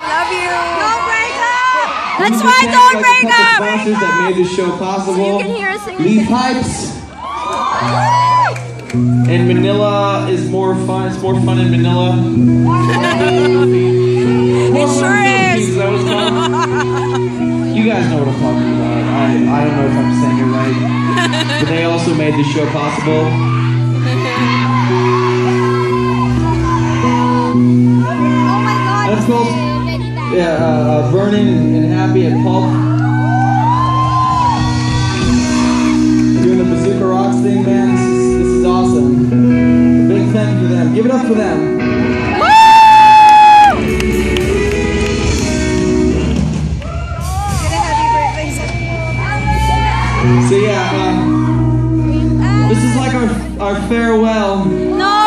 Love you. Don't break up. That's right, don't break up. Sponsors that made this show possible. So you can hear us sing. Lee Pipes. And Manila is more fun. It's more fun in Manila. It sure is. Is that what it's called? You guys know what I'm talking about. I don't know if I'm saying it right. But they also made this show possible. That's called Vernon and Happy at Pulp. Doing the Bazooka Rocks thing, man. This is awesome. Big thank you to them. Give it up for them. So yeah, this is like our farewell. No.